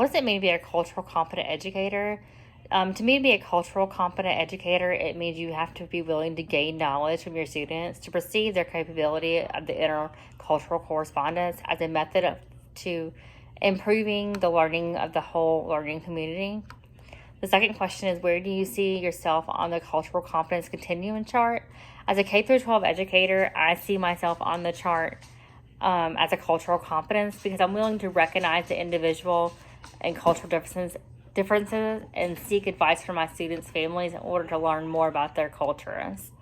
What does it mean to be a cultural competent educator? To me, to be a cultural competent educator, it means you have to be willing to gain knowledge from your students, to perceive their capability of the intercultural correspondence as a method to improving the learning of the whole learning community. The second question is, where do you see yourself on the cultural competence continuum chart? As a K-12 educator, I see myself on the chart as a cultural competence because I'm willing to recognize the individual and cultural differences and seek advice from my students' families in order to learn more about their cultures.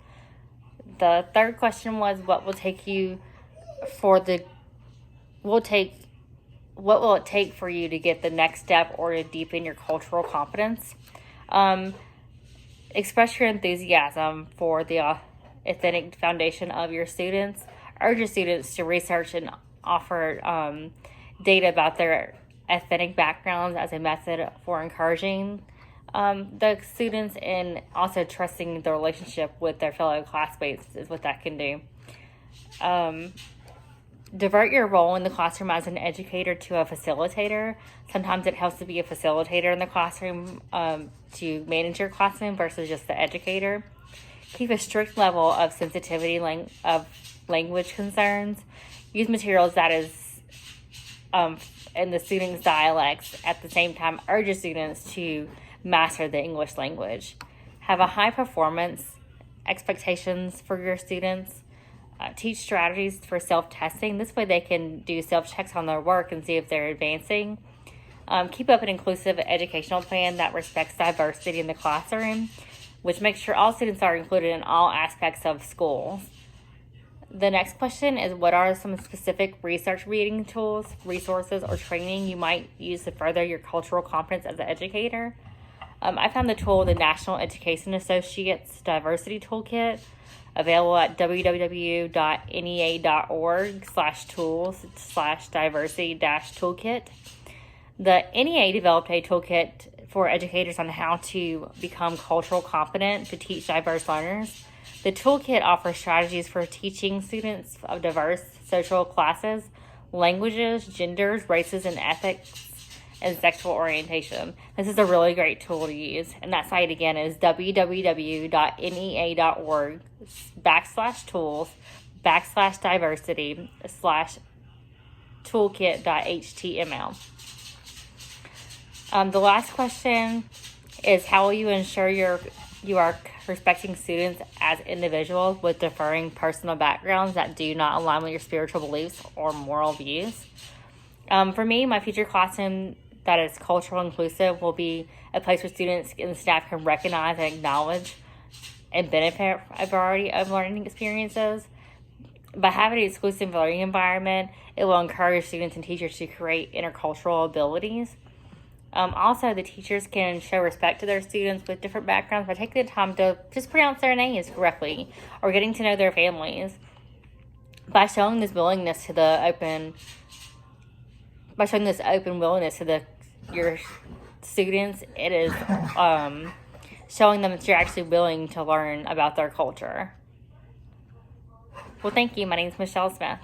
The third question was, what will it take for you to get the next step or to deepen your cultural competence? Express your enthusiasm for the authentic foundation of your students. Urge your students to research and offer data about their authentic backgrounds as a method for encouraging the students, and also trusting the relationship with their fellow classmates is what that can do. Divert your role in the classroom as an educator to a facilitator. Sometimes it helps to be a facilitator in the classroom to manage your classroom versus just the educator. Keep a strict level of sensitivity of language concerns. Use materials that is in the students' dialects. At the same time, urge your students to master the English language. Have a high performance expectations for your students. Teach strategies for self-testing. This way they can do self-checks on their work and see if they're advancing. Keep up an inclusive educational plan that respects diversity in the classroom, which makes sure all students are included in all aspects of schools. The next question is, what are some specific research reading tools, resources, or training you might use to further your cultural competence as an educator? I found the tool, the National Education Associates Diversity Toolkit, available at www.nea.org/tools/diversity-toolkit. The NEA developed a toolkit for educators on how to become cultural competent to teach diverse learners. The toolkit offers strategies for teaching students of diverse social classes, languages, genders, races, and ethics, and sexual orientation. This is a really great tool to use. And that site again is www.nea.org/tools/diversity/toolkit.html. The last question is, how will you ensure you are respecting students as individuals with differing personal backgrounds that do not align with your spiritual beliefs or moral views? For me, my future classroom that is cultural inclusive will be a place where students and staff can recognize and acknowledge and benefit a variety of learning experiences. By having an exclusive learning environment, it will encourage students and teachers to create intercultural abilities. Also, the teachers can show respect to their students with different backgrounds by taking the time to just pronounce their names correctly or getting to know their families. By showing this open willingness to your students, it is showing them that you're actually willing to learn about their culture. Well, thank you. My name is Michelle Smith.